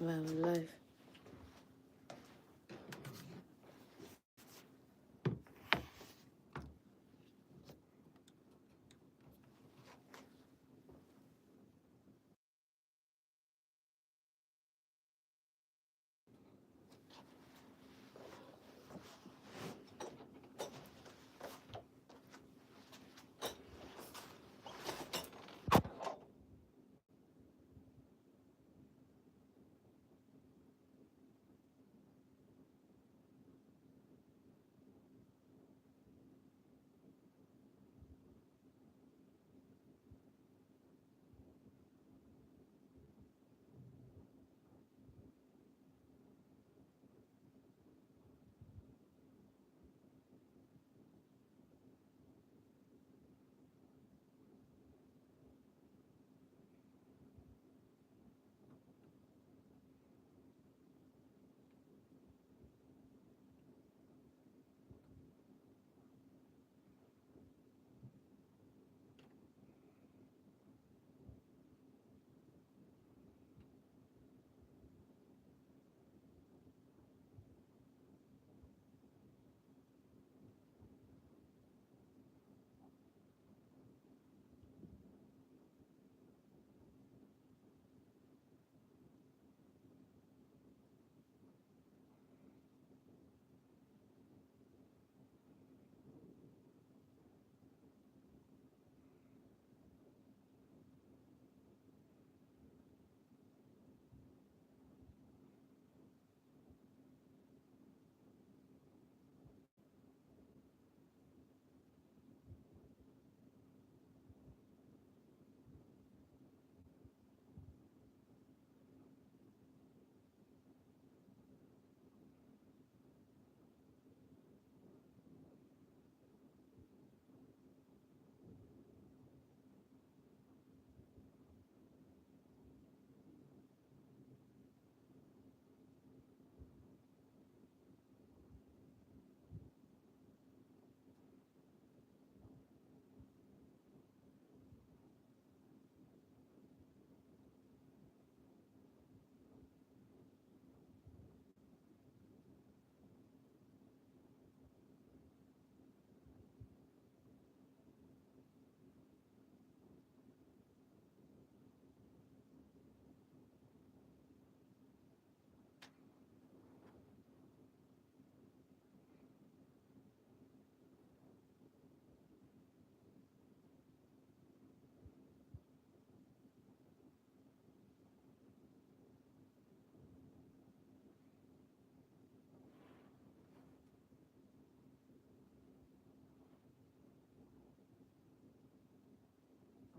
Wow, life.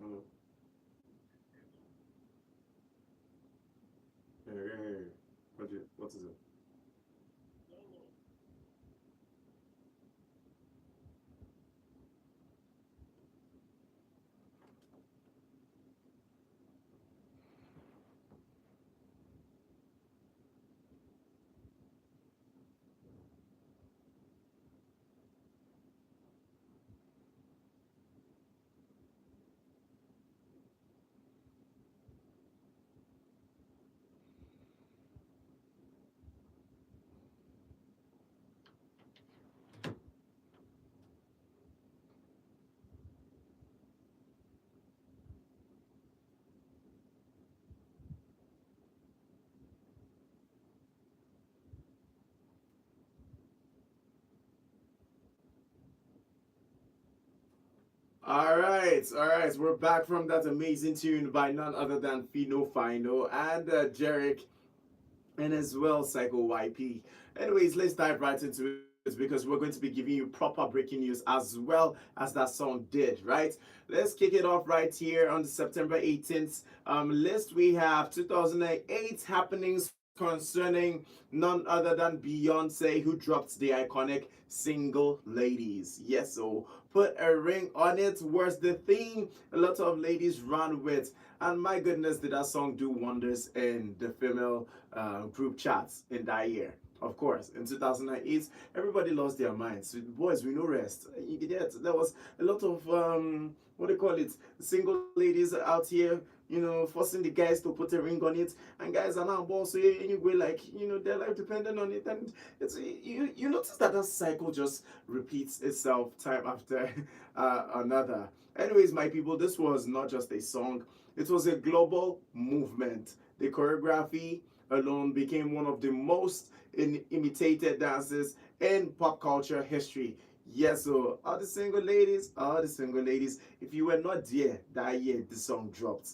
Mm. Yeah, yeah, yeah, yeah. What is it? All right. We're back from that amazing tune by none other than Fino Fino and Jarek, and as well Psycho YP. Anyways, let's dive right into it because we're going to be giving you proper breaking news as well as that song did, right? Let's kick it off right here on the September 18th list. We have 2008 happenings concerning none other than Beyonce, who dropped the iconic single Ladies. Yes, so put a ring on it was the theme a lot of ladies ran with. And my goodness, did that song do wonders in the female group chats in that year. Of course, in 2008, everybody lost their minds. Boys, we no rest. You get there was a lot of what do you call it? Single ladies out here forcing the guys to put a ring on it, and guys are now boss anyway, like their life dependent on it, and it's you notice that that cycle just repeats itself time after another. Anyways, my people, this was not just a song; it was a global movement. The choreography alone became one of the most imitated dances in pop culture history. Yes, so all the single ladies, if you were not there that year the song dropped,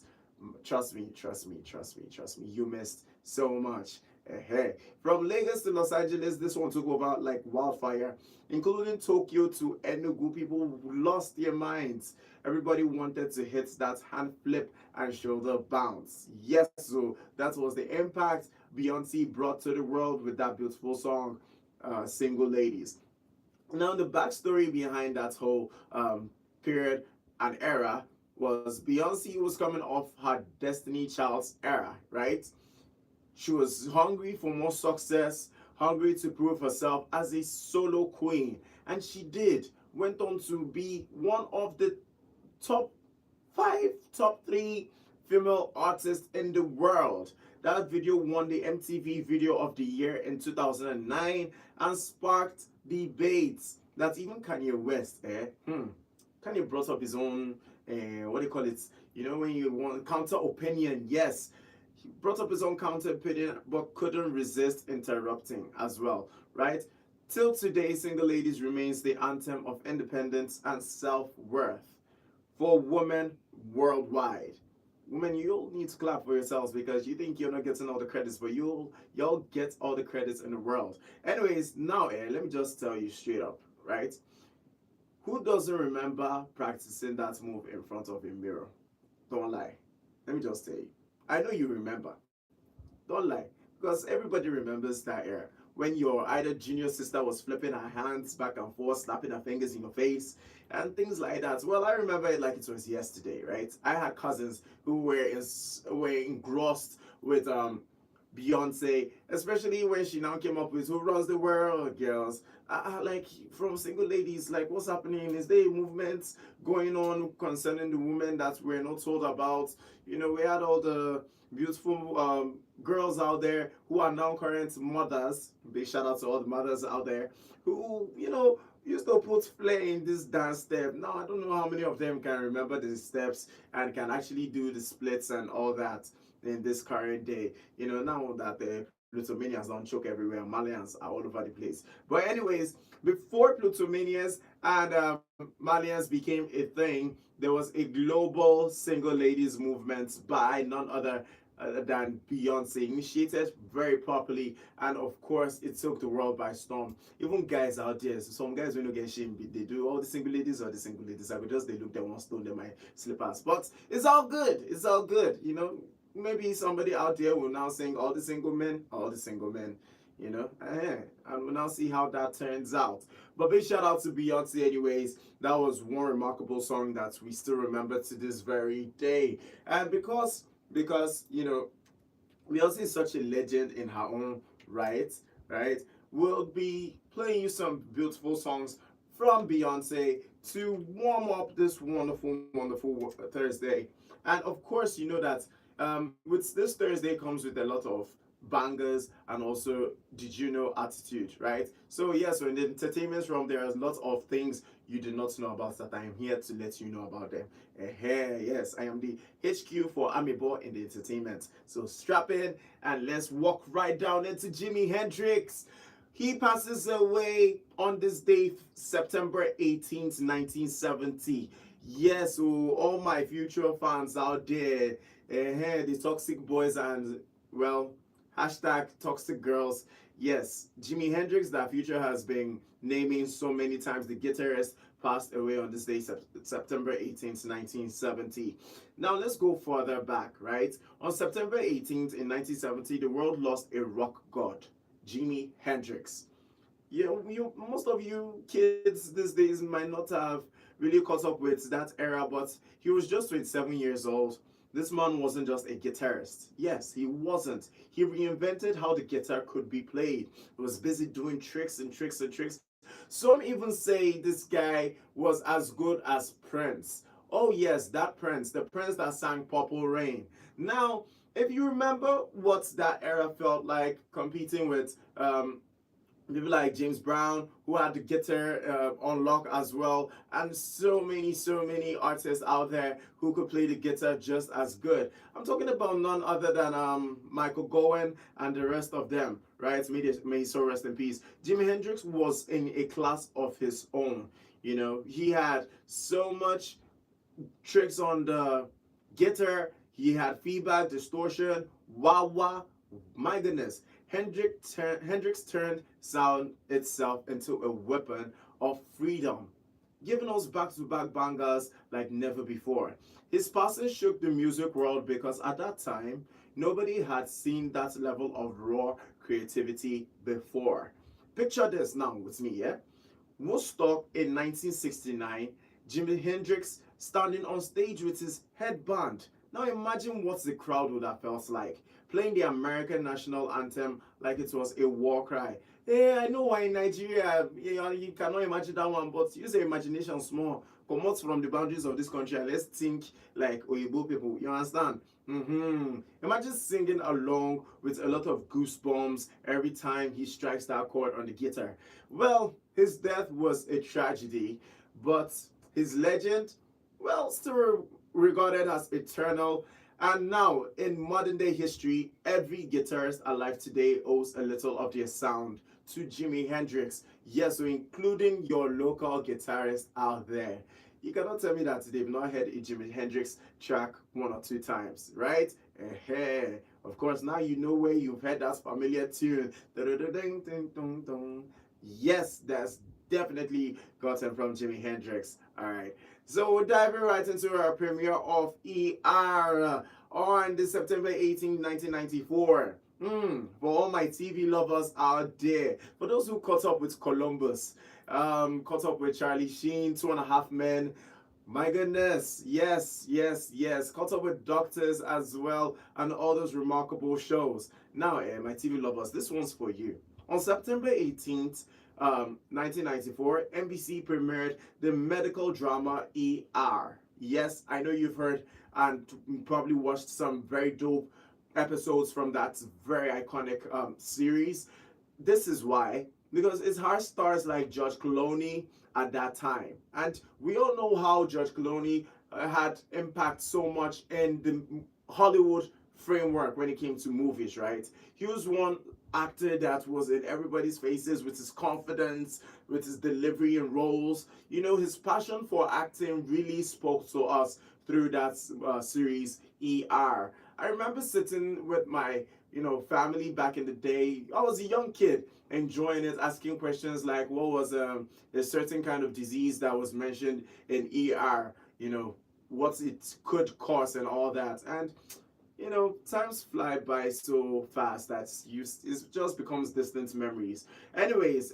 trust me, trust me, trust me, trust me, you missed so much. Hey, from Lagos to Los Angeles, this one took over like wildfire, including Tokyo to Enugu. People lost their minds. Everybody wanted to hit that hand flip and shoulder bounce. Yes, so that was the impact Beyonce brought to the world with that beautiful song, Single Ladies. Now, the backstory behind that whole period and era was Beyonce was coming off her Destiny Child's era, right? She was hungry for more success, hungry to prove herself as a solo queen, and she did. Went on to be one of the top five, top three female artists in the world. That video won the MTV Video of the Year in 2009 and sparked debates that even Kanye West, Kanye brought up his own, what do you call it? When you want counter opinion, yes, he brought up his own counter opinion, but couldn't resist interrupting as well, right? Till today, Single Ladies remains the anthem of independence and self-worth for women worldwide. Women, you'll need to clap for yourselves because you think you're not getting all the credits, but y'all get all the credits in the world. Anyways, now let me just tell you straight up, right? Who doesn't remember practicing that move in front of a mirror? Don't lie. Let me just tell you. I know you remember. Don't lie. Because everybody remembers that era when your either junior sister was flipping her hands back and forth, slapping her fingers in your face, and things like that. Well, I remember it like it was yesterday, right? I had cousins who were engrossed with Beyonce, especially when she now came up with "Who Runs the World," girls. Like from Single Ladies, like what's happening? Is there movements going on concerning the women that we're not told about? We had all the beautiful girls out there who are now current mothers. Big shout out to all the mothers out there who, used to put flair in this dance step. Now, I don't know how many of them can remember the steps and can actually do the splits and all that in this current day. Now that the Plutomanians don't choke everywhere, Malians are all over the place. But anyways, before Plutomanians and Malians became a thing, there was a global single ladies movement by none other than Beyonce, initiated very properly, and of course, it took the world by storm. Even guys out there, so some guys when you get shame, they do all the single ladies or the single ladies. I would just they look they want stone them my slippers, but it's all good. It's all good. Maybe somebody out there will now sing all the single men, all the single men. And we'll now see how that turns out. But big shout out to Beyonce, anyways. That was one remarkable song that we still remember to this very day, and because Beyonce is such a legend in her own right, right? We'll be playing you some beautiful songs from Beyonce to warm up this wonderful, wonderful Thursday. And of course, you know that with this Thursday comes with a lot of bangers and also did you know attitude, right? So yes, so in the entertainment realm there are lots of things you do not know about that I am here to let you know about them. Yes, I am the HQ for Amiibo in the entertainment. So strap in and let's walk right down into Jimi Hendrix. He passes away on this day, September 18th, 1970. Yes, so all my future fans out there, the toxic boys and, well, hashtag toxic girls. Yes, Jimi Hendrix, that future has been naming so many times, the guitarist passed away on this day, September 18th, 1970. Now let's go further back, right? On September 18th in 1970, the world lost a rock god, Jimi Hendrix. Most of you kids these days might not have really caught up with that era, but he was just 27 years old. This man wasn't just a guitarist. Yes, he wasn't. He reinvented how the guitar could be played. He was busy doing tricks and tricks and tricks. Some even say this guy was as good as Prince. Oh yes, that Prince, the Prince that sang Purple Rain. Now, if you remember what that era felt like competing with people like James Brown, who had the guitar on lock as well, and so many artists out there who could play the guitar just as good. I'm talking about none other than Michael Gowan and the rest of them, right? May he so rest in peace. Jimi Hendrix was in a class of his own. You know, he had so much tricks on the guitar. He had feedback, distortion, wah wah. My goodness, Hendrix turned sound itself into a weapon of freedom, giving us back-to-back bangers like never before. His passing shook the music world because at that time, nobody had seen that level of raw creativity before. Picture this now with me, yeah? Woodstock in 1969, Jimi Hendrix standing on stage with his headband. Now imagine what the crowd would have felt like, playing the American national anthem like it was a war cry. Hey, I know why in Nigeria, you cannot imagine that one, but use your imagination small. Come out from the boundaries of this country and let's think like Oyibo people. You understand? Imagine singing along with a lot of goosebumps every time he strikes that chord on the guitar. Well, his death was a tragedy, but his legend, well, still regarded as eternal. And now, in modern day history, every guitarist alive today owes a little of their sound to Jimi Hendrix. Yes, so including your local guitarist out there. You cannot tell me that they've not heard a Jimi Hendrix track one or two times, right? Of course, now you know where you've heard that familiar tune. Yes, that's definitely gotten from Jimi Hendrix. All right. So we're diving right into our premiere of ER on the September 18, 1994. For all my TV lovers out there, for those who caught up with Columbus, caught up with Charlie Sheen, Two and a Half Men, my goodness, yes, yes, yes. Caught up with Doctors as well and all those remarkable shows. Now, my TV lovers, this one's for you. On September 18th, 1994, NBC premiered the medical drama ER. Yes, I know you've heard and probably watched some very dope episodes from that very iconic series. This is why, because it has stars like George Clooney at that time, and we all know how George Clooney had impact so much in the Hollywood framework when it came to movies, right? He was one actor that was in everybody's faces with his confidence, with his delivery and roles. You know, his passion for acting really spoke to us through that series ER. I remember sitting with my, family back in the day. I was a young kid enjoying it, asking questions like what was a certain kind of disease that was mentioned in ER, what it could cause and all that. And times fly by so fast that it just becomes distant memories. Anyways,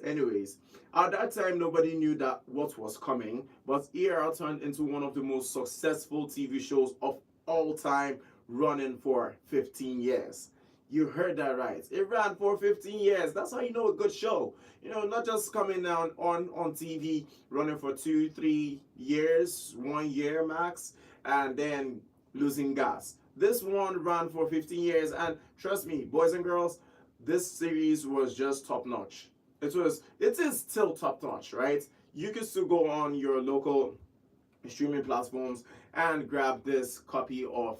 at that time nobody knew that what was coming, but ER turned into one of the most successful TV shows of all time, running for 15 years. You heard that right. It ran for 15 years. That's how you know a good show. Not just coming down on TV, running for 2, 3 years, 1 year max, and then losing gas. This one ran for 15 years, and trust me, boys and girls, this series was just top notch. It is still top notch, right? You can still go on your local streaming platforms and grab this copy of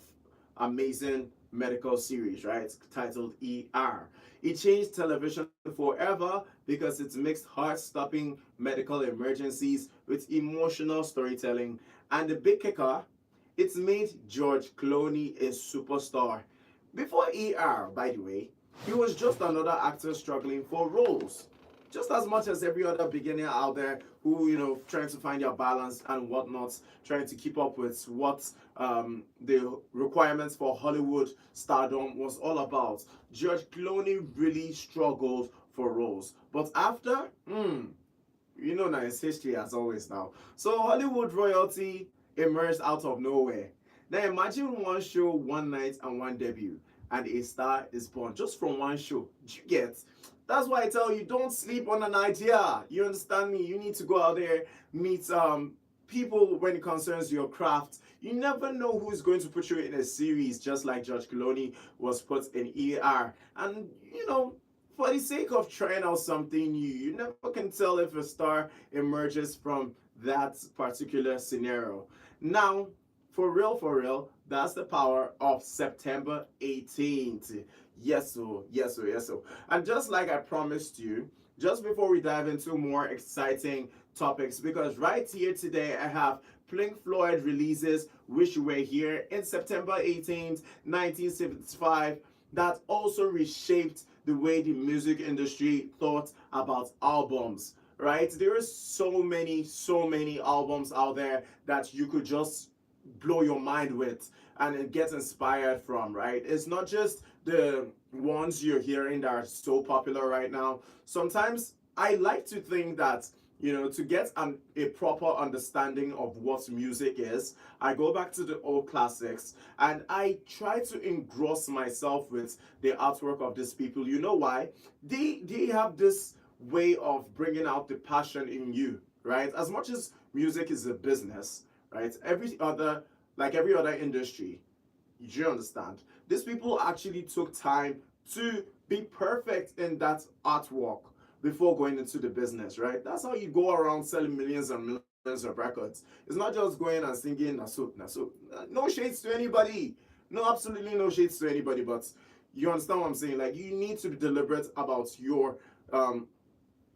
amazing medical series, right? Titled ER. It changed television forever because it mixed heart-stopping medical emergencies with emotional storytelling. And the big kicker, it's made George Clooney a superstar. Before ER, by the way, he was just another actor struggling for roles. Just as much as every other beginner out there who, trying to find their balance and whatnot, trying to keep up with what the requirements for Hollywood stardom was all about. George Clooney really struggled for roles. But after, now it's history as always now. So Hollywood royalty emerged out of nowhere. Now imagine one show, one night, and one debut, and a star is born just from one show. Do you get? That's why I tell you, don't sleep on an idea. You understand me? You need to go out there, meet people, when it concerns your craft, you never know who's going to put you in a series, just like George Clooney was put in ER. And for the sake of trying out something new, you never can tell if a star emerges from that particular scenario. Now, for real, that's the power of September 18th. Yes, so, yes, so, yes, so. And just like I promised you, just before we dive into more exciting topics, because right here today I have Pink Floyd releases Wish You Were Here in September 18th, 1975, that also reshaped the way the music industry thought about albums. Right? There are so many albums out there that you could just blow your mind with and get inspired from, right? It's not just the ones you're hearing that are so popular right now. Sometimes I like to think that to get a proper understanding of what music is, I go back to the old classics and I try to engross myself with the artwork of these people. You know why? They have this way of bringing out the passion in you, right? As much as music is a business, right? Every other industry, you understand? These people actually took time to be perfect in that artwork before going into the business, right? That's how you go around selling millions and millions of records. It's not just going and singing Nasu, Nasu. No shades to anybody. No, absolutely no shades to anybody, but you understand what I'm saying? Like, you need to be deliberate about your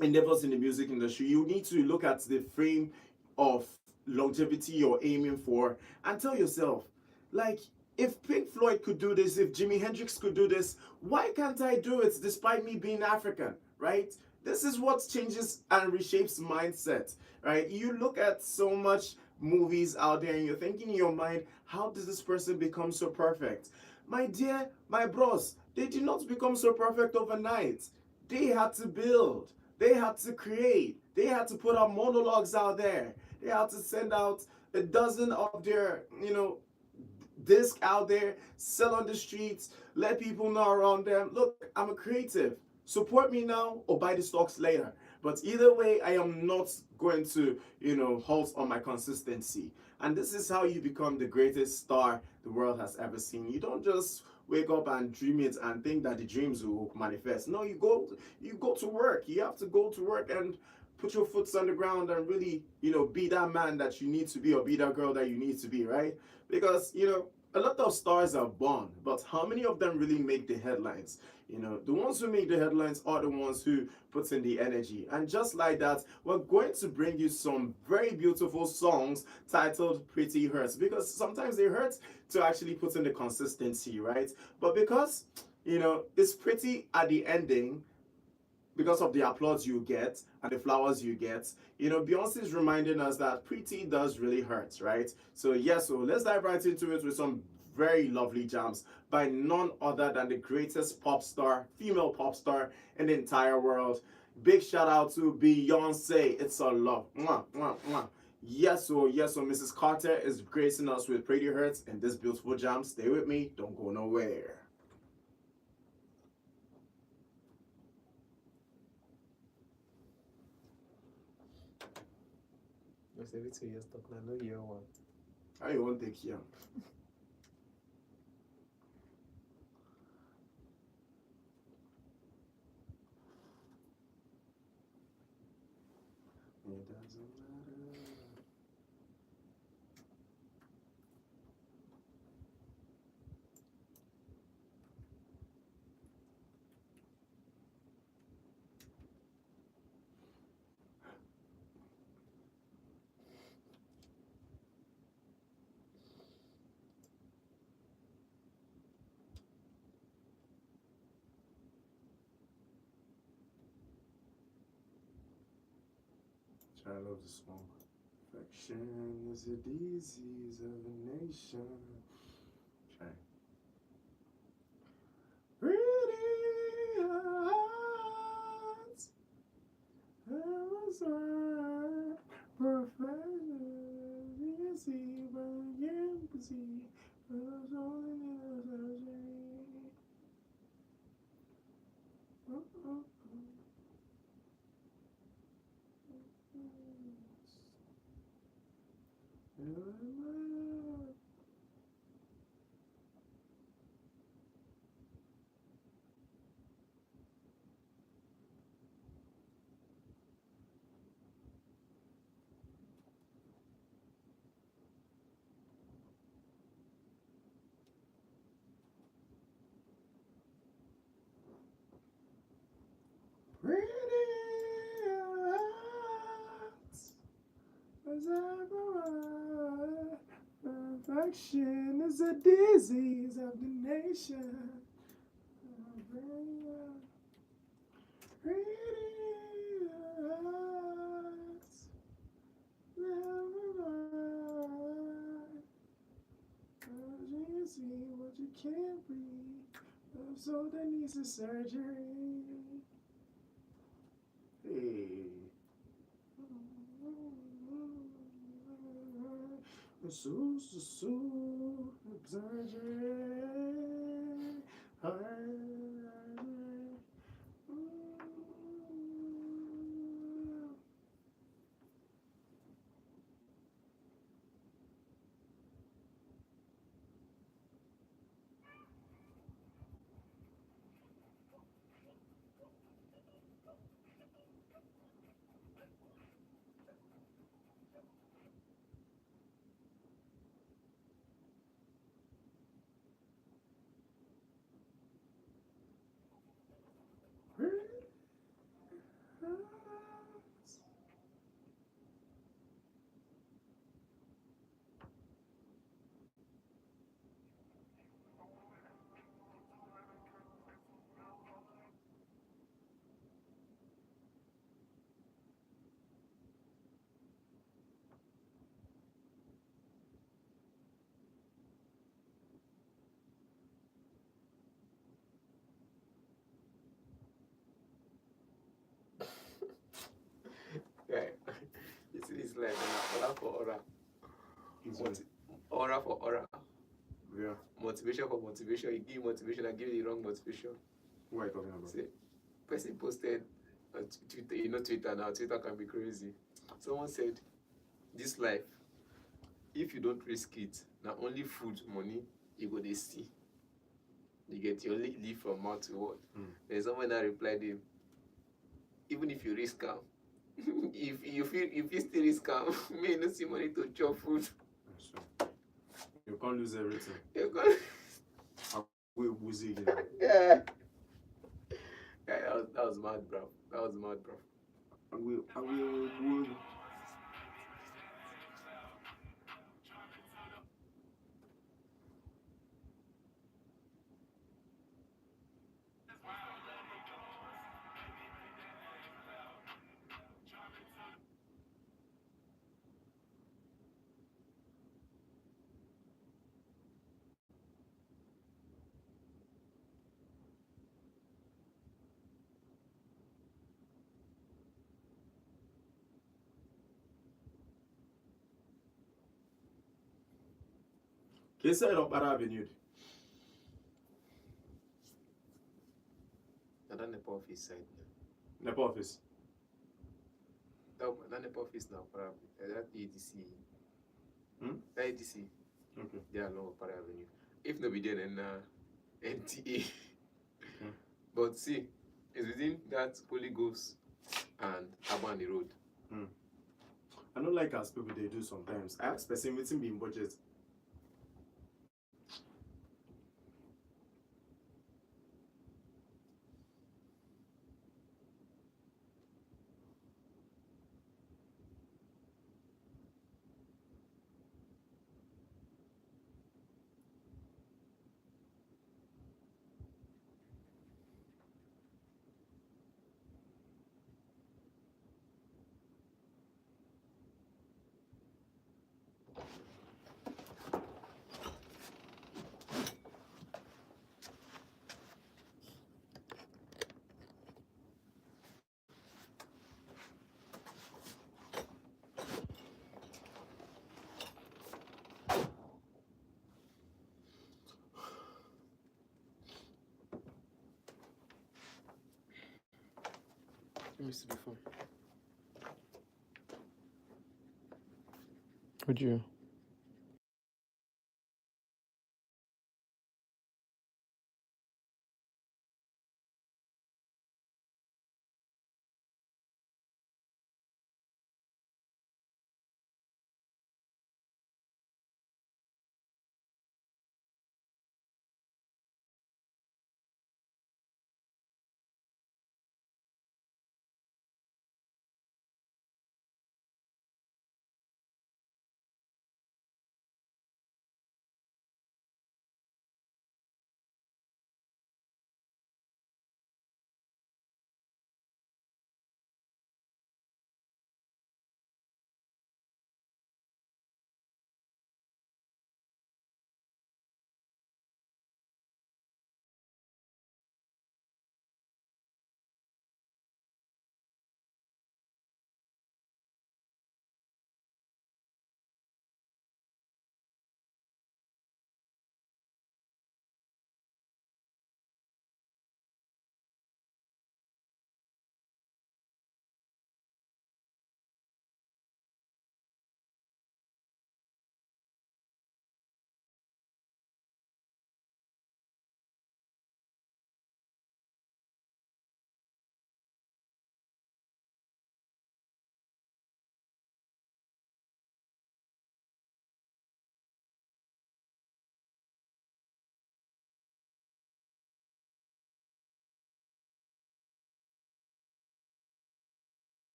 endeavors in the music industry. You need to look at the frame of longevity you're aiming for and tell yourself, like, if Pink Floyd could do this, if Jimi Hendrix could do this, why can't I do it despite me being African, right? This is what changes and reshapes mindset, right? You look at so much movies out there and you're thinking in your mind, how does this person become so perfect? My dear, my bros, they did not become so perfect overnight. They had to build, they had to create, they had to put out monologues out there, they had to send out a dozen of their, disc out there, sell on the streets, let people know around them. Look, I'm a creative. Support me now or buy the stocks later. But either way, I am not going to, halt on my consistency. And this is how you become the greatest star the world has ever seen. You don't just wake up and dream it and think that the dreams will manifest. No, you go to work. You have to go to work and put your foot on the ground and really, be that man that you need to be or be that girl that you need to be, right? Because, a lot of stars are born, but how many of them really make the headlines? The ones who make the headlines are the ones who put in the energy. And just like that, we're going to bring you some very beautiful songs titled Pretty Hurts, because sometimes it hurts to actually put in the consistency, right? But because, it's pretty at the ending, because of the applause you get and the flowers you get, Beyonce is reminding us that pretty does really hurt, right? So yes, so let's dive right into it with some very lovely jams by none other than the greatest pop star, female pop star in the entire world. Big shout out to Beyonce. It's a love. Mwah, mwah, mwah. Yes, so Mrs. Carter is gracing us with Pretty Hurts and this beautiful jam. Stay with me, don't go nowhere. Yes, every 2 years talk now, no year one. I won't take here. It doesn't matter. I love this song. Perfection is a disease of a nation. Try. Pretty hearts, perfection is even empty. Pretty eyes, as I go on. Perfection is a disease of the nation. Pretty eyes, never mind. You see what you can't breathe. So that needs a surgery. Hey. So, surgery. Right. You see this line, aura for aura. Easily. Aura for aura. Yeah. Motivation for motivation. You give motivation, I give you the wrong motivation. What are you talking about? See, person posted on Twitter, you know Twitter now, Twitter can be crazy. Someone said, this life, if you don't risk it, not only food, money, you go to see. You get you only live from mouth to word. Then someone that replied him, even if you risk am, if you still risk am, may no see money to chop food. Sure. You can't lose everything. You can't. We're woozy again. Yeah. Yeah, that was mad, bro. That was mad, bro. I will. Qu'est-ce que c'est donc par avenue? That n'est pas office side. N'est pas office. That n'est pas office now, probably. That ADC. That ADC. Okay. They are along Para Avenue. If no be there, then NTA. But see, it's within that Holy Ghost and Abani Road. I don't like as people they do sometimes. I ask person waiting be in budget. Let me see the phone. Would you?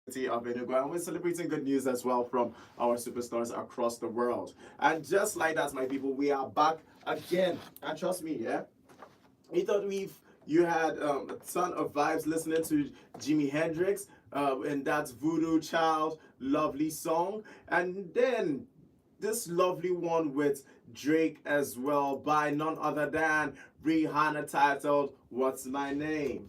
of Enugu, and we're celebrating good news as well from our superstars across the world. And just like that, my people, we are back again. And trust me, yeah, we thought you had a ton of vibes listening to Jimi Hendrix, and that's Voodoo Child, lovely song, and then this lovely one with Drake as well by none other than Rihanna, titled "What's My Name."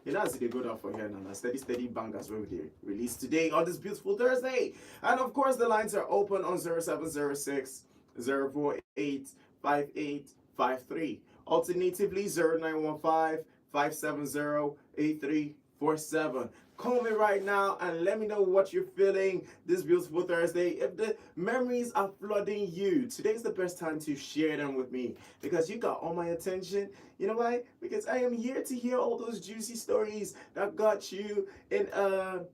You know, as they go down for here now, steady bangers will be released today on this beautiful Thursday. And of course, the lines are open on 0706 048 5853. Alternatively, 0915 570 8347. Call me right now and let me know what you're feeling this beautiful Thursday. If the memories are flooding you, today's the best time to share them with me because you got all my attention. You know why? Because I am here to hear all those juicy stories that got you in a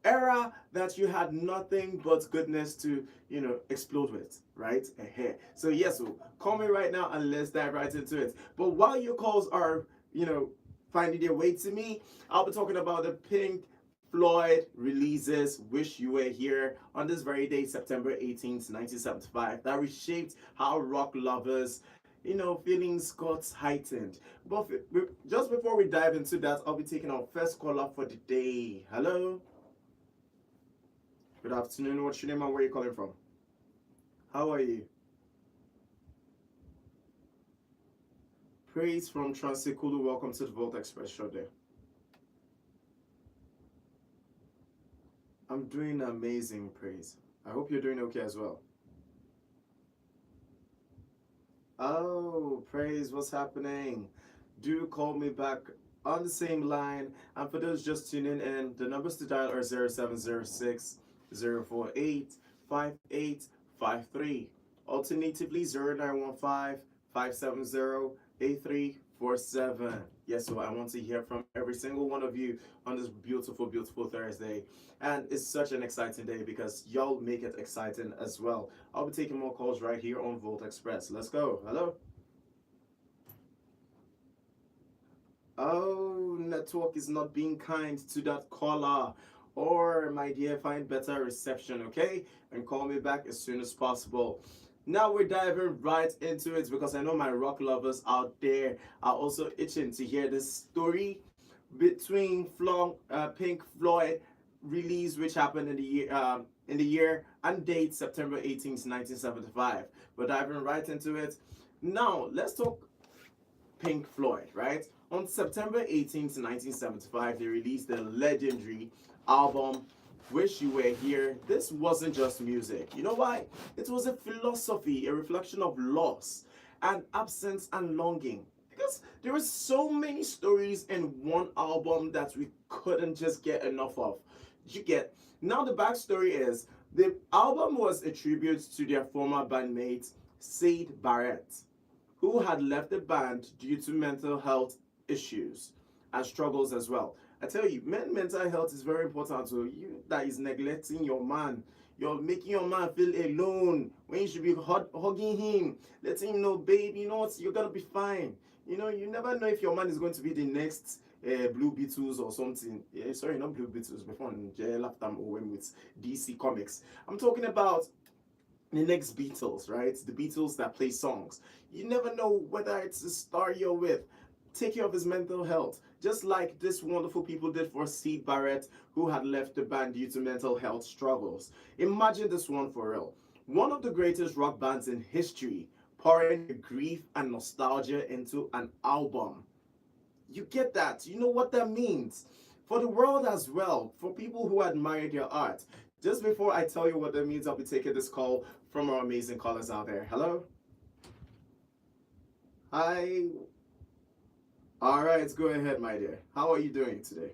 era that you had nothing but goodness to, explode with, right? So yes, so call me right now and let's dive right into it. But while your calls are, finding their way to me, I'll be talking about the Pink Floyd releases Wish You Were Here on this very day, September 18th, 1975, that reshaped how rock lovers, feelings got heightened. But just before we dive into that, I'll be taking our first caller for the day. Hello? Good afternoon. What's your name and where are you calling from? How are you? Praise from Transikulu. Welcome to the Volt Express show there. I'm doing amazing, Praise. I hope you're doing okay as well. Oh, Praise, what's happening? Do call me back on the same line. And for those just tuning in, the numbers to dial are 0706 048 5853. Alternatively, 0915 570 8347. Yes, so I want to hear from every single one of you on this beautiful, beautiful Thursday. And it's such an exciting day because y'all make it exciting as well. I'll be taking more calls right here on Volt Express. Let's go. Hello. Oh, network is not being kind to that caller. Or, my dear, find better reception, okay? And call me back as soon as possible. Now we're diving right into it because I know my rock lovers out there are also itching to hear this story between Pink Floyd release, which happened in the year and date September 18th, 1975. We're diving right into it. Now let's talk Pink Floyd, right? On September 18th, 1975, they released the legendary album Wish You Were Here. This wasn't just music. You know why? It was a philosophy, a reflection of loss and absence and longing. Because there were so many stories in one album that we couldn't just get enough of. You get? Now the backstory is the album was a tribute to their former bandmate, Syd Barrett, who had left the band due to mental health issues and struggles as well. I tell you, mental health is very important. So you that is neglecting your man, you're making your man feel alone when you should be hugging him, letting him know, babe, you know what, you're gonna be fine. You never know if your man is going to be the next Blue Beetles or something. Yeah, sorry, not Blue Beetles. Before Jay left them with DC Comics. I'm talking about the next Beatles, right? The Beatles that play songs. You never know whether it's a star you're with. Take care of his mental health, just like this wonderful people did for Syd Barrett, who had left the band due to mental health struggles. Imagine this one for real. One of the greatest rock bands in history pouring grief and nostalgia into an album. You get that? You know what that means? For the world as well, for people who admire their art. Just before I tell you what that means, I'll be taking this call from our amazing callers out there. Hello? Hi. All right, go ahead, my dear. How are you doing today?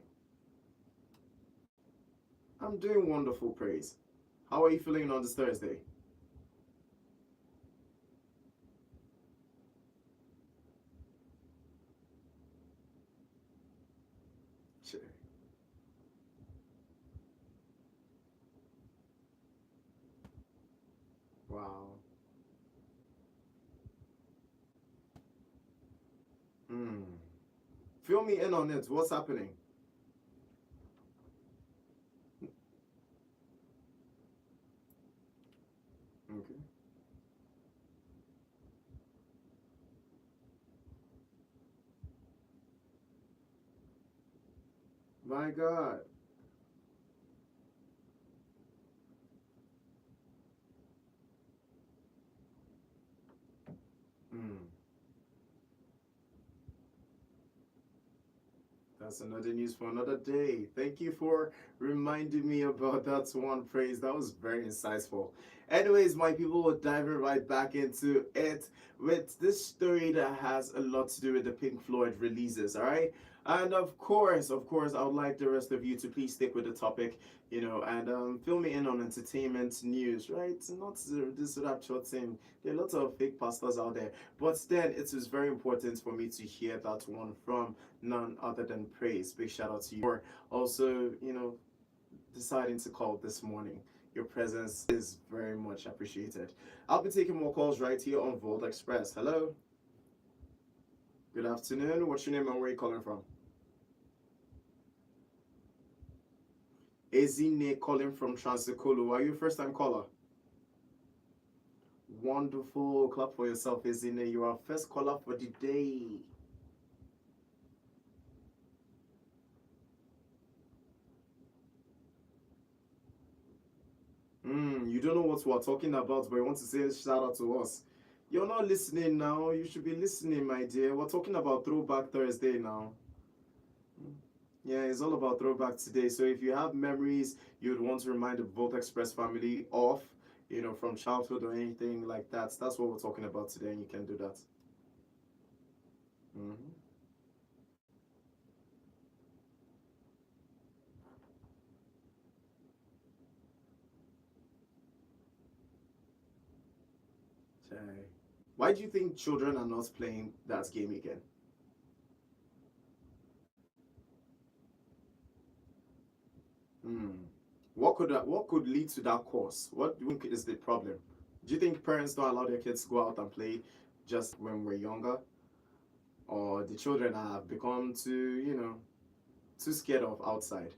I'm doing wonderful, Praise. How are you feeling on this Thursday? Sure. Wow. Hmm. Fill me in on it. What's happening? Okay. My God. Mm. That's another news for another day. Thank you for reminding me about that one praise. That was very insightful. Anyways, my people, we're diving right back into it with this story that has a lot to do with the Pink Floyd releases, all right? And of course, I would like the rest of you to please stick with the topic, and fill me in on entertainment news, right? Not this rapture thing. There are lots of fake pastors out there. But then it is very important for me to hear that one from none other than Praise. Big shout out to you for also, deciding to call this morning. Your presence is very much appreciated. I'll be taking more calls right here on Volt Express. Hello. Good afternoon. What's your name and where are you calling from? Ezine calling from Transikolo. Are you a first time caller? Wonderful. Clap for yourself, Ezine. You are first caller for the day. You don't know what we're talking about, but you want to say shout out to us. You're not listening now. You should be listening, my dear. We're talking about Throwback Thursday now. Yeah, it's all about throwback today. So if you have memories you'd want to remind the Volt Express family of, from childhood or anything like that, that's what we're talking about today, and you can do that. Mm-hmm. Okay. Why do you think children are not playing that game again? Hmm. What could lead to that cause? What do you think is the problem? Do you think parents don't allow their kids to go out and play just when we're younger, or the children have become too scared of outside?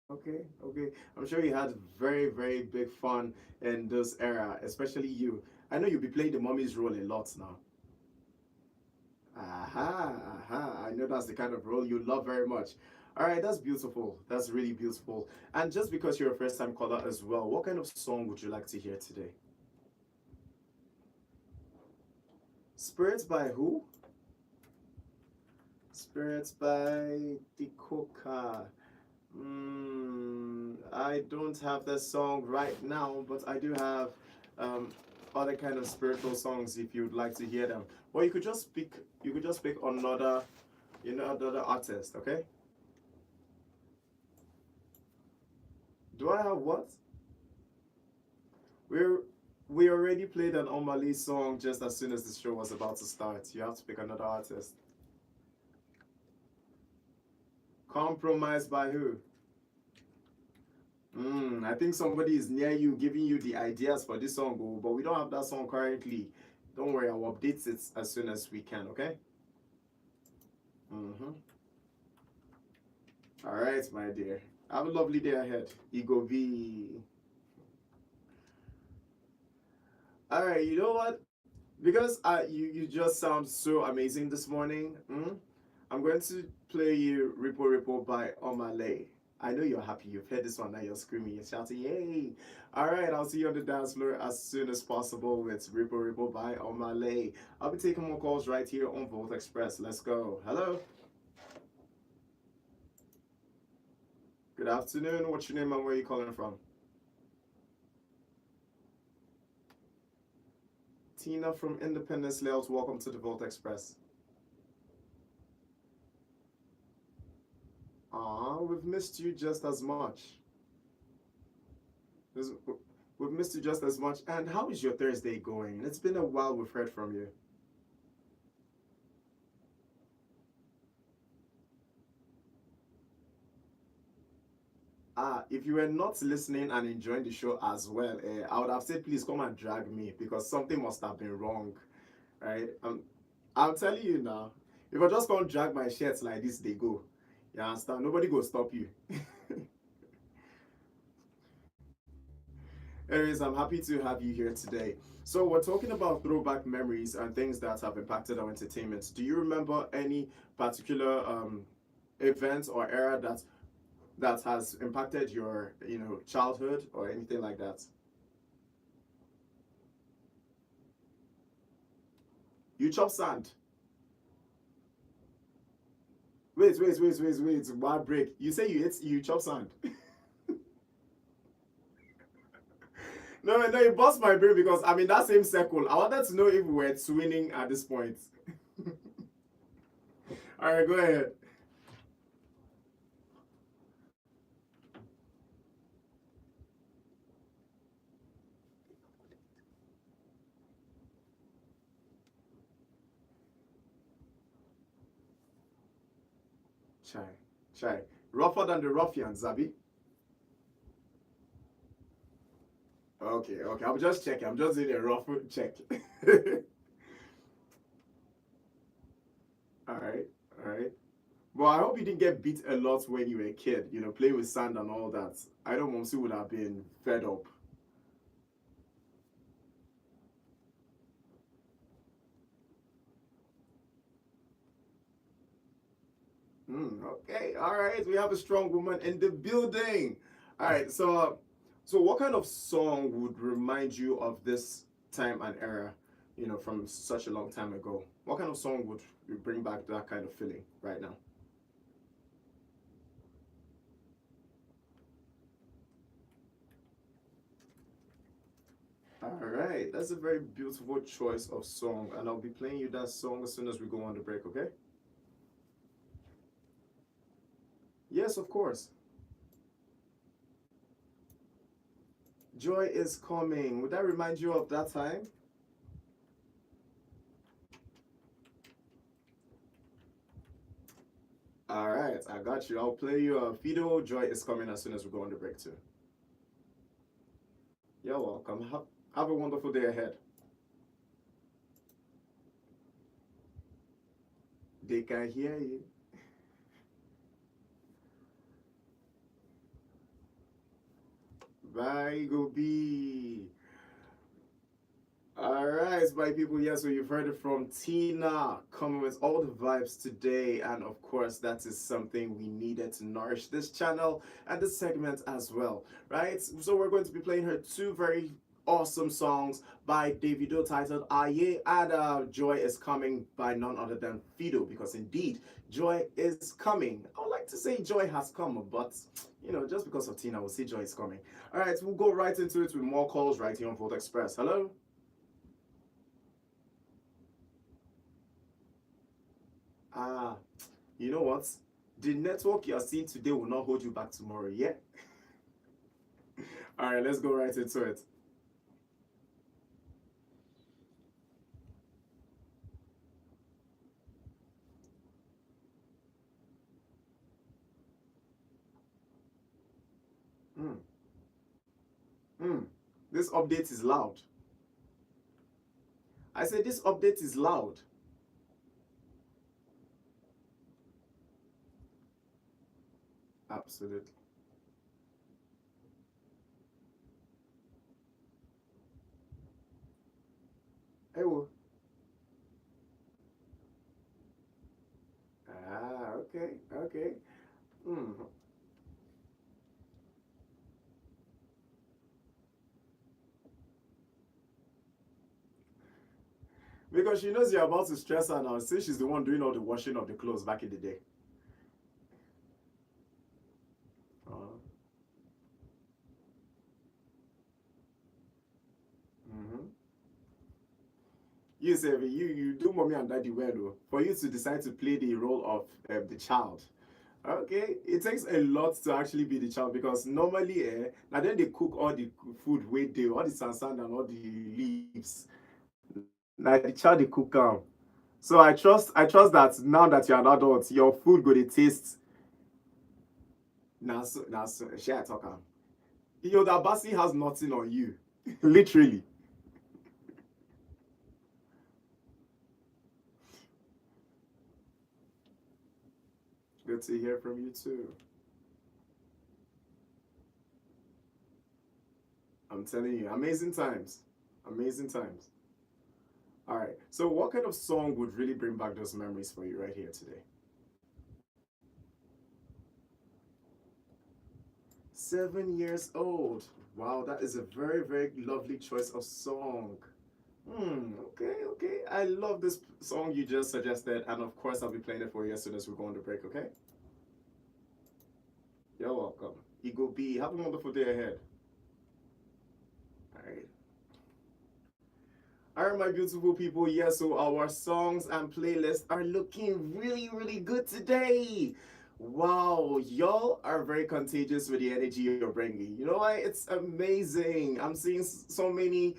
Okay, okay. I'm sure you had very, very big fun in this era, especially you. I know you'll be playing the mommy's role a lot now. Aha, aha. I know that's the kind of role you love very much. All right, that's beautiful. That's really beautiful. And just because you're a first time caller as well, what kind of song would you like to hear today? Spirits by who? Spirits by Dikoka. I don't have that song right now, but I do have um, other kind of spiritual songs if you'd like to hear them. Or you could just pick another artist, okay? Do I have what? We're we already played an Omali song just as soon as the show was about to start. You have to pick another artist. Compromised by who? I think somebody is near you giving you the ideas for this song, oh, but we don't have that song currently. Don't worry, I'll update it as soon as we can, okay? Mm-hmm. All right, my dear. Have a lovely day ahead. Ego V. All right, you know what? Because you just sound so amazing this morning. I'm going to play you Ripple Ripple by Omale. I know you're happy. You've heard this one now. You're screaming. You're shouting, "Yay!" All right, I'll see you on the dance floor as soon as possible with Ripple Ripple by Omale. I'll be taking more calls right here on Volt Express. Let's go. Hello. Good afternoon. What's your name and where are you calling from? Tina from Independence Layout. Welcome to the Volt Express. We've missed you just as much. This- We've missed you just as much. And how is your Thursday going? It's been a while we've heard from you. If you were not listening and enjoying the show as well, I would have said, please come and drag me because something must have been wrong, right? I'm telling you now, if I just can't drag my shirts like this, they go. You understand? Nobody go stop you. Anyways, I'm happy to have you here today. So we're talking about throwback memories and things that have impacted our entertainment. Do you remember any particular event or era that has impacted your childhood or anything like that? You chop sand. Wait. Wild break. You say you chop sand. No, you bust my brain because I'm in that same circle. I wanted to know if we were twinning at this point. All right, go ahead. Chai, chai. Rougher than the ruffians, Zabi. Okay. I'm just checking. I'm just doing a rough check. All right. Well, I hope you didn't get beat a lot when you were a kid, playing with sand and all that. I know Momsi would have been fed up. Okay, all right. We have a strong woman in the building. All right, so what kind of song would remind you of this time and era, from such a long time ago? What kind of song would you bring back that kind of feeling right now? All right, that's a very beautiful choice of song, and I'll be playing you that song as soon as we go on the break, okay? Yes, of course. Joy is coming. Would that remind you of that time? All right, I got you. I'll play you Fido. Joy is coming as soon as we go on the break, too. You're welcome. Have a wonderful day ahead. They can hear you. Bye, go be. All right, my people. Yeah, so you've heard it from Tina coming with all the vibes today, and of course, that is something we needed to nourish this channel and this segment as well, right? So we're going to be playing her two very awesome songs by Davido titled Aye and Joy is Coming by none other than Fido, because indeed Joy is coming. I would like to say Joy has come, but just because of Tina, we'll see Joy is coming. All right, we'll go right into it with more calls right here on Volt Express. Hello. Ah, you know what? The network you're seeing today will not hold you back tomorrow, yeah? All right, let's go right into it. Mm, mm. This update is loud. I said this update is loud. Absolutely. Hey, well. Okay. Mm. Because she knows you're about to stress her now, since she's the one doing all the washing of the clothes back in the day. Uh, mm-hmm. You say you do mommy and daddy well though. For you to decide to play the role of the child. Okay, it takes a lot to actually be the child because normally, now then they cook all the food with they all the sansan and all the leaves. Now the child they cook So I trust that now that you're an adult, your food go to taste. Now so share talk am. The Basi has nothing on you, literally. Good to hear from you too. I'm telling you, amazing times. Amazing times. All right. So, what kind of song would really bring back those memories for you right here today? 7 years old. Wow, that is a very, very lovely choice of song. Okay, okay. I love this song you just suggested, and of course, I'll be playing it for you as soon as we go on the break, okay? You're welcome. Ego B, have a wonderful day ahead. All right. All right, my beautiful people. Yes, so our songs and playlists are looking really, really good today. Wow, y'all are very contagious with the energy you're bringing. You know why? It's amazing. I'm seeing so many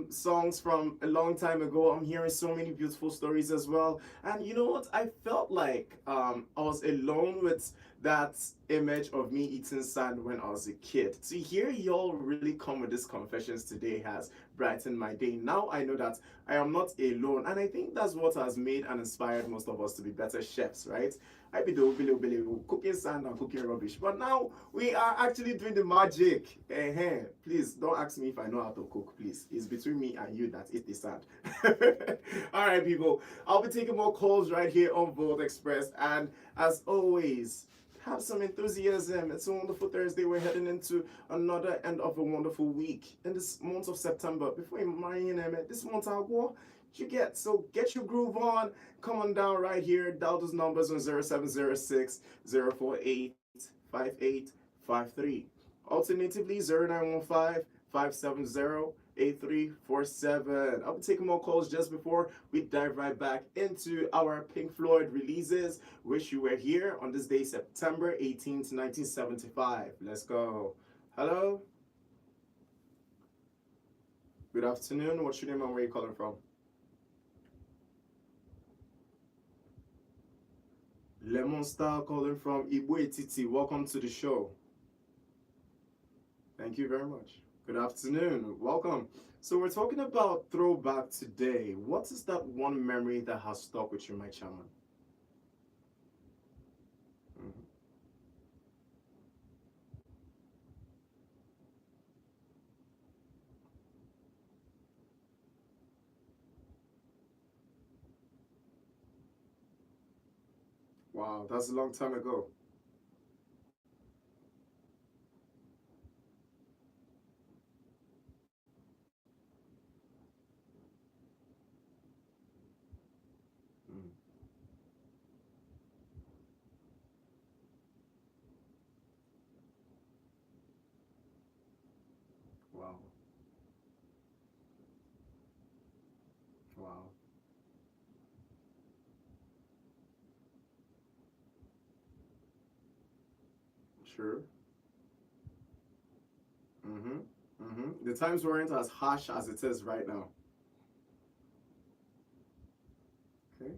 songs from a long time ago. I'm hearing so many beautiful stories as well. And you know what? I felt like I was alone with that image of me eating sand when I was a kid. To hear y'all really come with these confessions today has brightened my day. Now I know that I am not alone, and I think that's what has made and inspired most of us to be better chefs, right? I be the cooking sand and cooking rubbish, but now we are actually doing the magic. Please don't ask me if I know how to cook, please. It's between me and you that eat the sand. All right, people. I'll be taking more calls right here on Volt Express, and as always, have some enthusiasm. It's a wonderful Thursday. We're heading into another end of a wonderful week in this month of September. Before you mind, this month I'll go. You get so get your groove on. Come on down right here. Dial those numbers on 0706 048 5853. Alternatively, 0915 570 8347. I'll be taking more calls just before we dive right back into our Pink Floyd releases. Wish you were here on this day, September 18th, 1975. Let's go. Hello. Good afternoon. What's your name and where are you calling from? Lemon Star calling from Ibwe Titi. Welcome to the show. Thank you very much. Good afternoon. Welcome. So we're talking about throwback today. What is that one memory that has stuck with you, my chairman? Mhm. Wow, that's a long time ago. Mm. Wow. Wow. Sure. Mm-hmm. Mm-hmm. The times weren't as harsh as it is right now. Okay.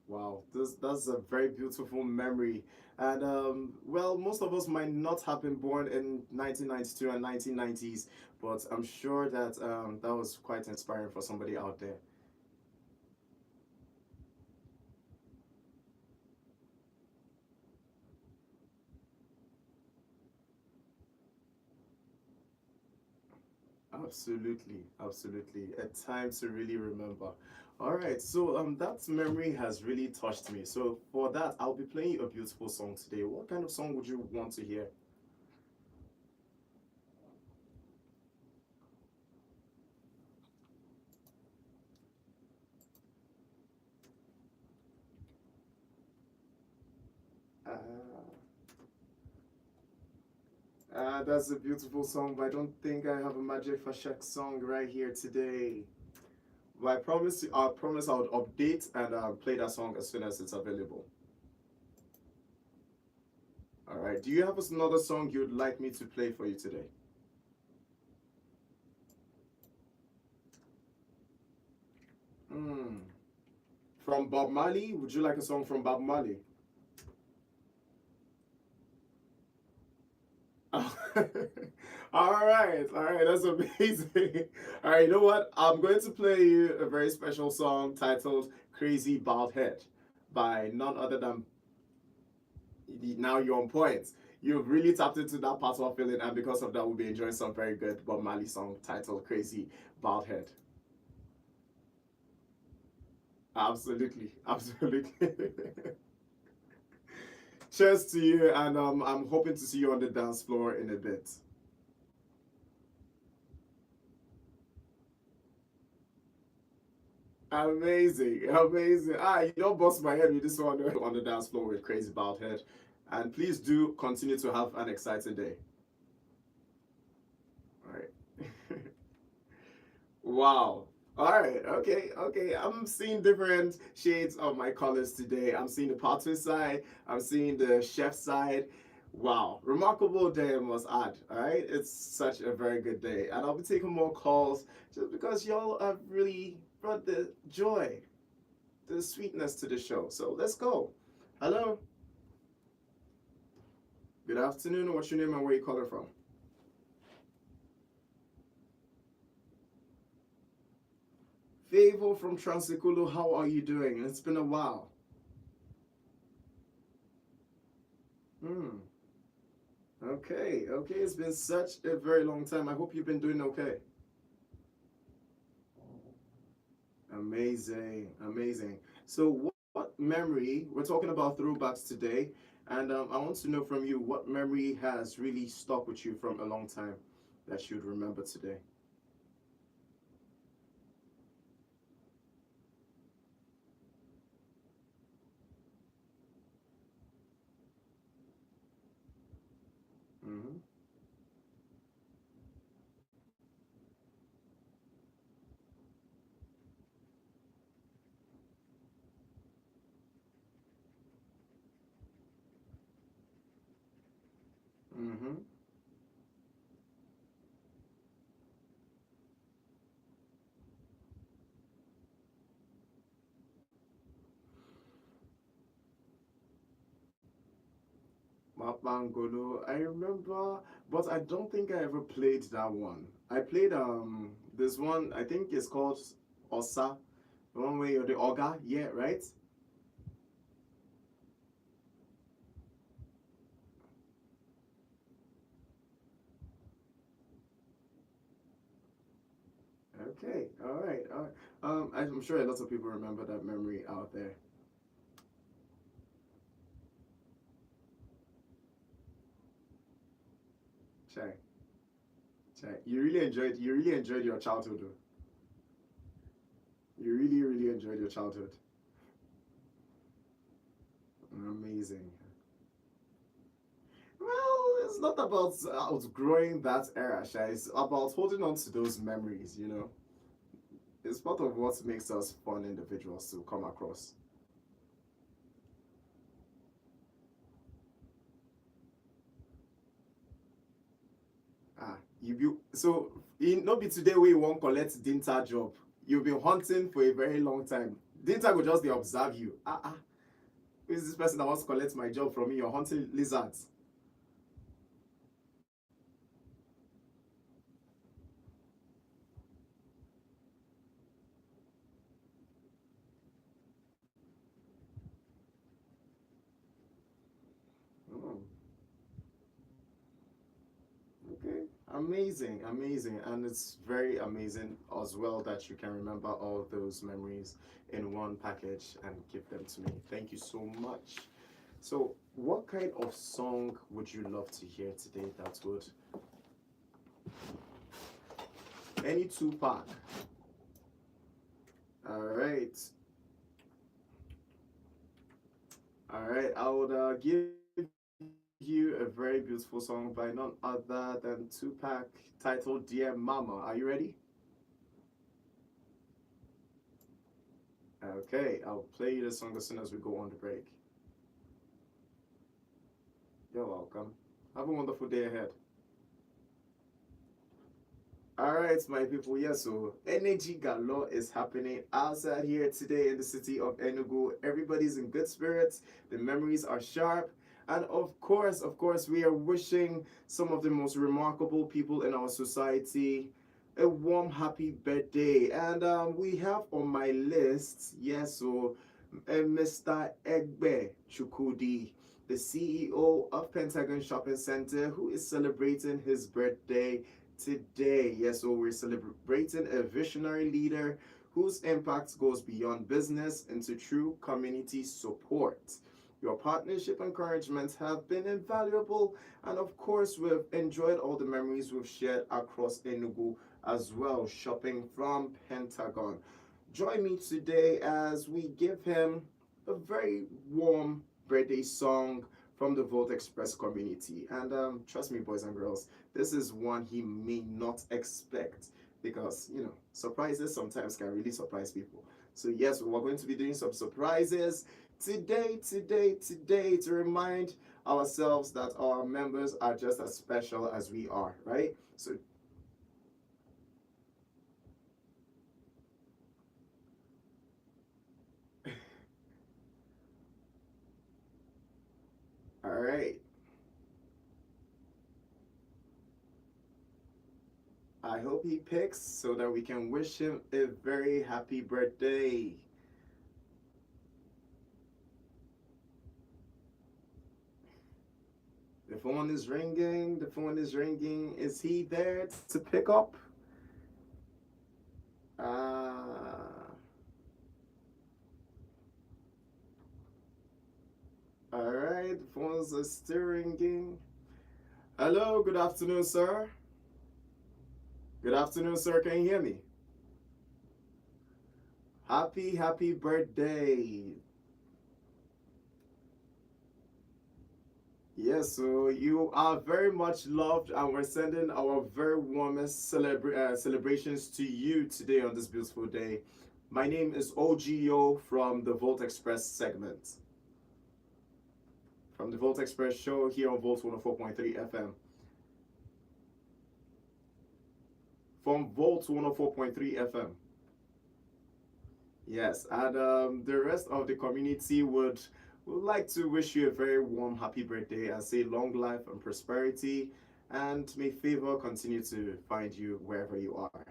Wow, this that's a very beautiful memory. And well, most of us might not have been born in 1992 and 1990s, but I'm sure that that was quite inspiring for somebody out there. Absolutely, absolutely. A time to really remember. All right, so that memory has really touched me. So for that, I'll be playing you a beautiful song today. What kind of song would you want to hear? Uh, that's a beautiful song, but I don't think I have a Magic Fashek song right here today. But I promise I would update and play that song as soon as it's available. All right. Do you have another song you'd like me to play for you today? Hmm. From Bob Marley? Would you like a song from Bob Marley? Oh. All right, that's amazing. All right, you know what? I'm going to play you a very special song titled Crazy Bald Head by none other than now you're on point. you've really tapped into that patois feeling, and because of that, we'll be enjoying some very good Bob Marley song titled "Crazy Bald Head." Absolutely, absolutely. Cheers to you, and I'm hoping to see you on the dance floor in a bit. Amazing, amazing. Ah, you don't bust my head with this one on the dance floor with Crazy Bald Head. And please do continue to have an exciting day. All right. Wow. All right. Okay. Okay. I'm seeing different shades of my colors today. I'm seeing the potter side. I'm seeing the chef side. Wow. Remarkable day, I must add. All right. It's such a very good day. And I'll be taking more calls just because y'all have really brought the joy, the sweetness to the show. So let's go. Hello. Good afternoon. What's your name and where you calling from? Favor from Transikulu, how are you doing? It's been a while. Hmm. Okay, okay. It's been such a very long time. I hope you've been doing okay. Amazing, amazing. So, what memory? We're talking about throwbacks today, and I want to know from you what memory has really stuck with you from a long time that you'd remember today. Mm-hmm. Mm-hmm. Mapangolo. I remember, but I don't think I ever played that one. I played this one. I think it's called Osa. The one where you're the Oga. Yeah, right. Okay. All right. All right. I'm sure a lot of people remember that memory out there. Check. Check. You really enjoyed your childhood, though. You really, really enjoyed your childhood. Amazing. Well, it's not about outgrowing that era, Sha. It's about holding on to those memories, you know. It's part of what makes us fun individuals to come across. Ah, you be so in no be today we won't collect Dinta job. You've been hunting for a very long time. Dinta will just dey observe you. Who is this person that wants to collect my job from me? You're hunting lizards. Oh, okay. Amazing, amazing. And it's very amazing as well that you can remember all those memories in one package and give them to me. Thank you so much. So, what kind of song would you love to hear today that would any Tupac? All right. All right. I would give you a very beautiful song by none other than Tupac titled Dear Mama. Are you ready? Okay, I'll play you the song as soon as we go on the break. You're welcome. Have a wonderful day ahead. All right, my people. Yes, so energy galore is happening outside here today in the city of Enugu. Everybody's in good spirits. The memories are sharp. And of course, we are wishing some of the most remarkable people in our society a warm, happy birthday. And we have on my list, yes, so Mr. Egbe Chukudi. the CEO of Pentagon Shopping Center, who is celebrating his birthday today. Yes, so we're celebrating a visionary leader whose impact goes beyond business into true community support. Your partnership encouragements have been invaluable, and of course, we've enjoyed all the memories we've shared across Enugu as well, shopping from Pentagon. Join me today as we give him a very warm birthday song from the Volt Express community. And trust me, boys and girls, this is one he may not expect because, surprises sometimes can really surprise people. So, yes, we're going to be doing some surprises today to remind ourselves that our members are just as special as we are, right? So, all right. I hope he picks so that we can wish him a very happy birthday. The phone is ringing. The phone is ringing. Is he there to pick up? All right. The phones are still ringing. Hello. Good afternoon, sir. Good afternoon, sir. Can you hear me? Happy birthday. Yes, so you are very much loved, and we're sending our very warmest celebrations to you today on this beautiful day. My name is OGO from the Volt Express segment. From the Volt Express show here on Volt 104.3 FM. From Volt 104.3 FM. Yes, and the rest of the community would like to wish you a very warm, happy birthday and say long life and prosperity, and may favor continue to find you wherever you are.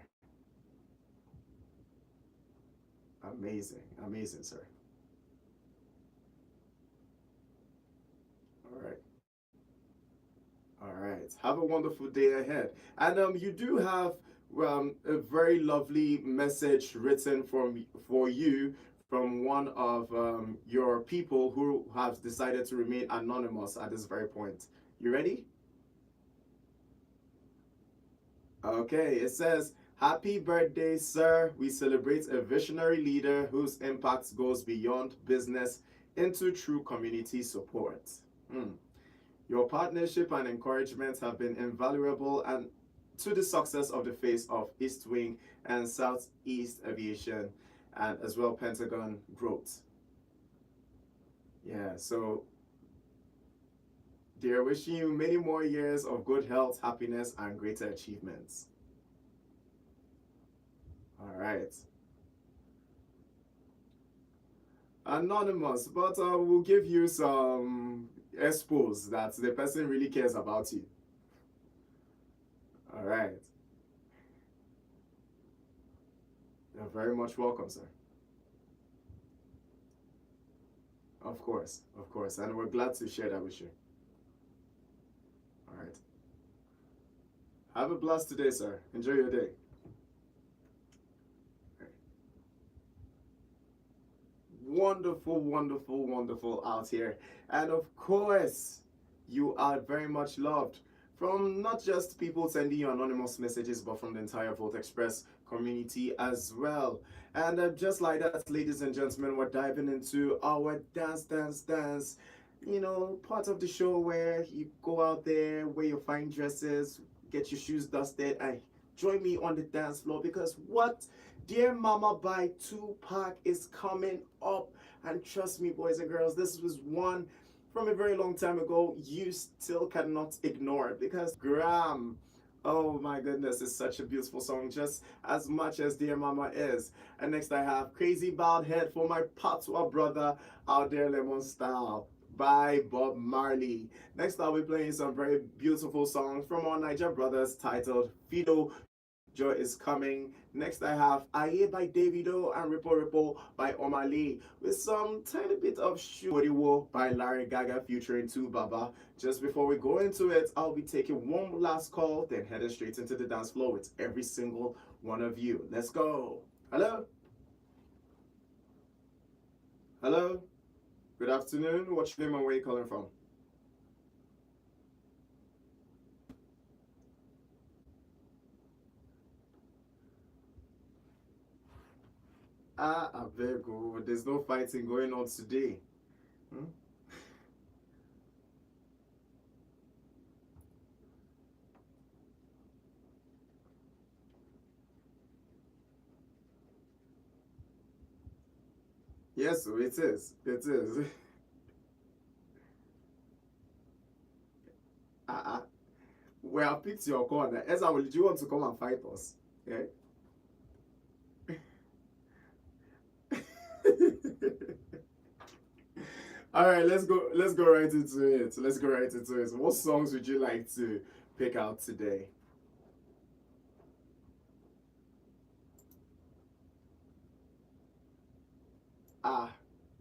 Amazing, sir. All right. Have a wonderful day ahead. And you do have a very lovely message written for you from one of your people who have decided to remain anonymous at this very point. You ready? Okay, it says, "Happy birthday, sir. We celebrate a visionary leader whose impact goes beyond business into true community support. Your partnership and encouragement have been invaluable and to the success of the face of East Wing and Southeast Aviation, and as well Pentagon growth." Yeah, so they're wishing you many more years of good health, happiness, and greater achievements. All right. Anonymous, but we'll give you some expose that the person really cares about you. All right. You're very much welcome, sir. Of course, and we're glad to share that with you. All right. Have a blast today, sir. Enjoy your day. Wonderful out here. And of course, you are very much loved from not just people sending you anonymous messages, but from the entire Volt Express community as well. And just like that, ladies and gentlemen, we're diving into our dance. Part of the show where you go out there, wear your fine dresses, get your shoes dusted, and join me on the dance floor because what? Dear Mama by Tupac is coming up. And trust me, boys and girls, this was one from a very long time ago you still cannot ignore it because Graham, oh my goodness, it's such a beautiful song just as much as Dear Mama is. And next I have Crazy Bald Head for my patois brother out there, Lemon Style by Bob Marley. Next I'll be playing some very beautiful songs from our Niger brothers titled Fido Joy is coming. Next, I have Aye by Davido and Ripple Ripple by Omale with some tiny bit of Shuriwo by Larry Gaga featuring 2 Baba. Just before we go into it, I'll be taking one last call, then heading straight into the dance floor with every single one of you. Let's go. Hello? Hello? Good afternoon. What's your name and where you calling from? I beg you. There's no fighting going on today. Hmm? Yes, so it is. It is. I, we have picked your corner. Ezra, do you want to come and fight us? Yeah. All right, let's go. Let's go right into it. Let's go right into it. What songs would you like to pick out today? Ah,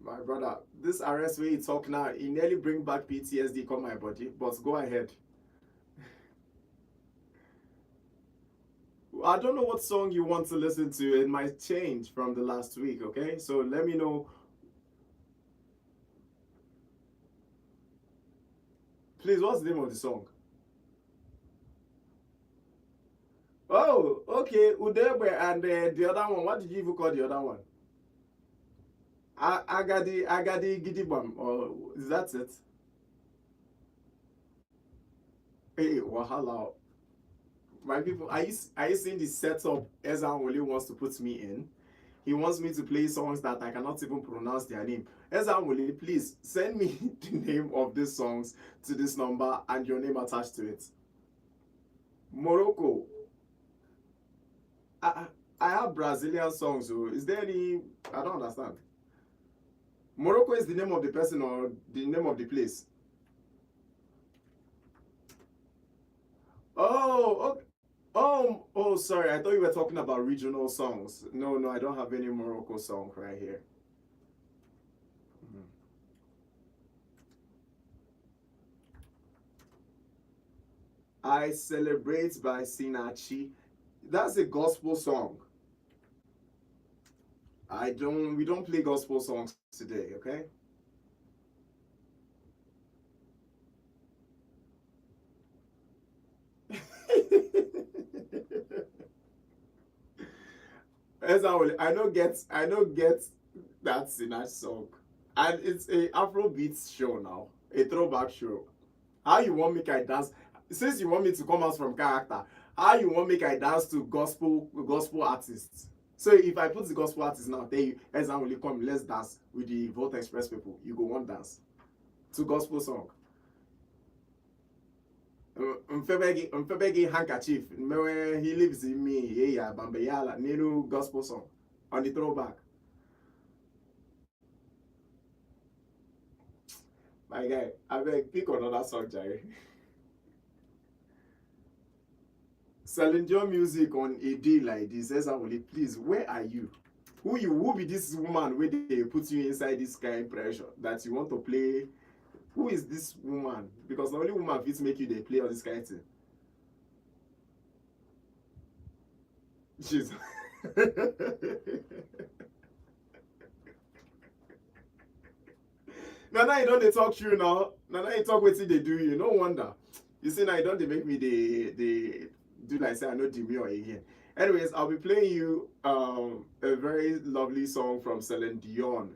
my brother, this arrest where you talk now, it nearly bring back PTSD come my body. But go ahead. I don't know what song you want to listen to. It might change from the last week. Okay, so let me know. Please, what's the name of the song? Oh, okay, Udebe and the other one. What did you even call the other one? Agadi Gidibam. Or is that it? Hey, Wahala. My people, are you seeing the setup Ezra Wole wants to put me in? He wants me to play songs that I cannot even pronounce their name. Ezra Wole, please send me the name of these songs to this number and your name attached to it. Morocco. I, I have Brazilian songs. So is there any? I don't understand. Morocco is the name of the person or the name of the place? Oh, okay. Oh, sorry. I thought you were talking about regional songs. No, no, I don't have any Morocco song right here. Mhm. I Celebrate by Sinachi. That's a gospel song. We don't play gospel songs today, okay? I don't get that Sinach song. And it's a Afrobeat show now. A throwback show. How you want make I dance? Since you want me to come out from character, how you want make I dance to gospel artists? So if I put the gospel artist now, tell you, Ezra will come, let's dance with the Vote Express people. You go one dance to gospel song. Mfebegi handkerchief, he lives in me, yeah, Bambayala, Nenu gospel song on the throwback. My guy, I beg, pick another song, Jerry. Selling your music on a day like this, Ezra will please, where are you? Who be this woman where they put you inside this kind of pressure that you want to play? Who is this woman? Because the only woman fits make you they play all this kind of thing. She's now you don't they talk true now. Now you talk what they do you. No wonder. You see now you don't they make me they do like say I know demure again. Anyways, I'll be playing you a very lovely song from Celine Dion.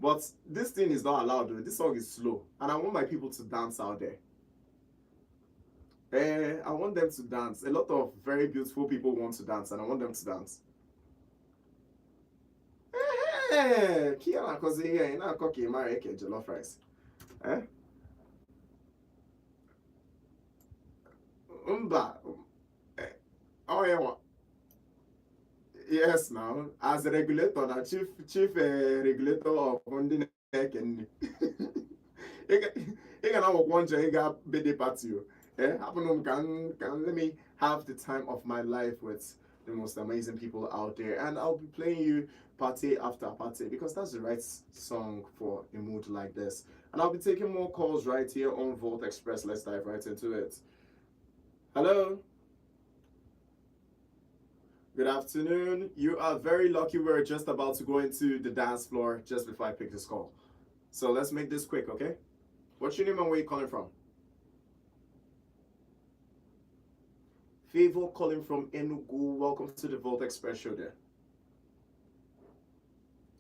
But this thing is not allowed though. This song is slow. And I want my people to dance out there. I want them to dance. A lot of very beautiful people want to dance, and I want them to dance. Kia na kozi here, na koki mara eke jollof rice. Eh? Umba. Oh yeah. Yes, now as a regulator, the chief regulator of London Eken. You can have one job. You got birthday party. Eh? Happen can let me have the time of my life with the most amazing people out there. And I'll be playing you party after party because that's the right song for a mood like this. And I'll be taking more calls right here on Volt Express. Let's dive right into it. Hello. Good afternoon. You are very lucky. We're just about to go into the dance floor just before I pick this call. So let's make this quick, okay? What's your name and where you calling from? Favor calling from Enugu. Welcome to the Volt Express show there.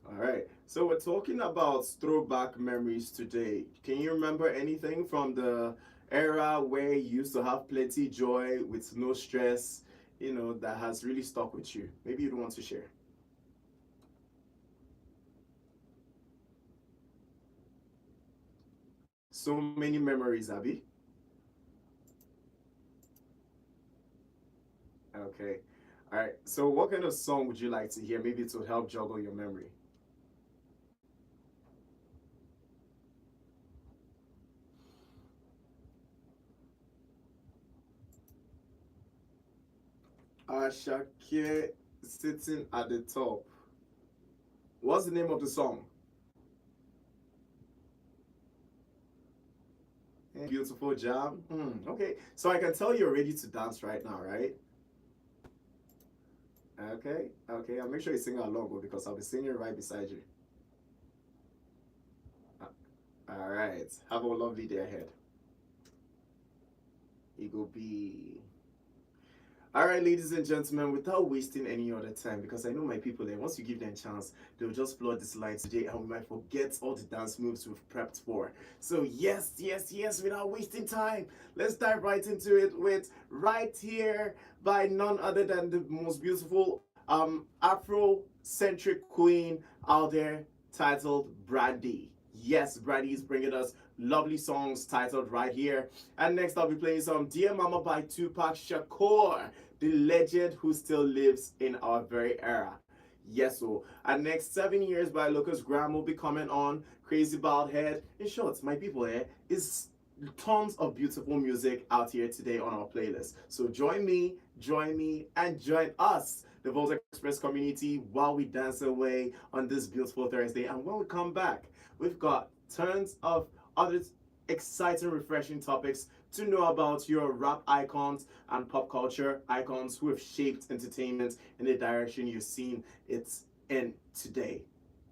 All right. So we're talking about throwback memories today. Can you remember anything from the era where you used to have plenty joy with no stress, that has really stuck with you? Maybe you'd want to share. So many memories, Abby. Okay. All right. So what kind of song would you like to hear? Maybe to help juggle your memory. Ashake sitting at the top. What's the name of the song? Beautiful Jam. Okay, so I can tell you're ready to dance right now, right? Okay. I'll make sure you sing along because I'll be singing right beside you. All right. Have a lovely day ahead. Eagle B. All right, ladies and gentlemen, without wasting any other time, because I know my people there, once you give them a chance, they'll just flood this line today and we might forget all the dance moves we've prepped for. So yes, without wasting time, let's dive right into it with Right Here by none other than the most beautiful Afro-centric queen out there titled Brandy. Yes, Brandy is bringing us lovely songs titled Right Here. And next I'll be playing some Dear Mama by Tupac Shakur, the legend who still lives in our very era. Yes, so. And next 7 years by Lucas Graham will be coming on Crazy Bald Head. In short, my people here is tons of beautiful music out here today on our playlist. So join me, and join us, the Volt Express community, while we dance away on this beautiful Thursday. And when we come back, we've got tons of other exciting, refreshing topics to know about your rap icons and pop culture icons who have shaped entertainment in the direction you've seen it's in today,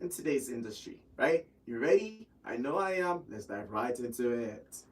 in today's industry, right? You ready? I know I am. Let's dive right into it.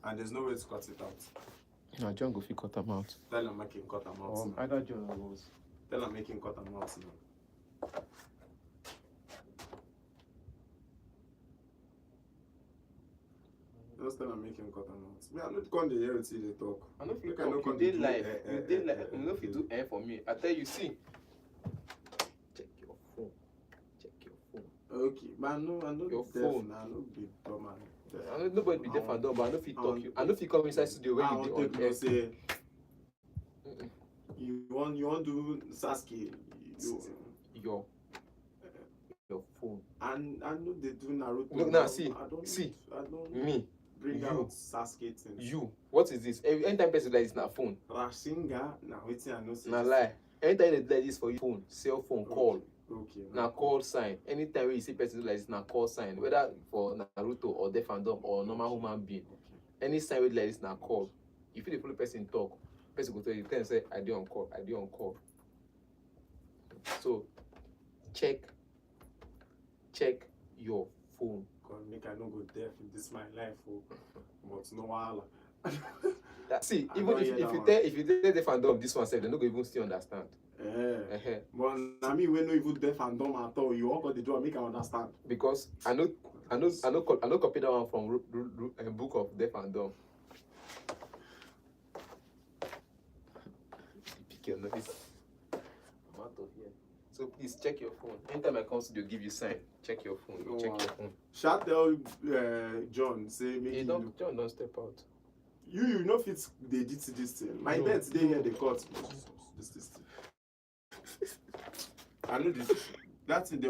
And there's no way to cut it out. No, John go fit cut them out. Tell him make him cut them out. Now. Either John or Rose. Tell him make him cut them out now. Just tell him make him cut them out. Me, I not come to hear until they talk. I know if you Make I no talk, come you dey dey do, live. You dey live. You know if you do air for me. I tell you, see. Check your phone. Check your phone. Okay, but I know Your deaf phone. now. I know be dumb man. I know nobody be deaf and dumb, but I know if you talk you. I know if you come inside studio where I you dey want on to air. say you want do Sasuke. Your phone. And I know they do Naruto. Look now, see, I don't see. I don't Me. bring you. out Sasuke things. You. What is this? Anytime person like this na phone. Rasengan. Now waiting I know say. Na lie. Anytime they do like this for your phone, cell phone, call. Okay. Na call sign. Anytime when you see person do like this, na call sign. Whether for Naruto or deaf and dumb or normal human being. Any sign with like this na call. If you dey follow person talk, person go tell you, can say, I dey on call, I dey on call. So check your phone. God, make I no go deaf in this my life, oh. But no wahala. See, I even don't if hear you that if you tell deaf and dumb this one self, they no go even still understand. Eh. But na me we no even deaf and dumb at all. You want go the job make I understand. Because I know copy that one from book of deaf and dumb. Pick your nose. I'm out of here. So please check your phone. Anytime I come to you, give you sign. Check your phone. No, Check your phone. Shout tell John say make Hey, you don't John, don't step out. you know fit dey edit this thing. My No. bet dey here dey cut. This thing. I know this. That thing dey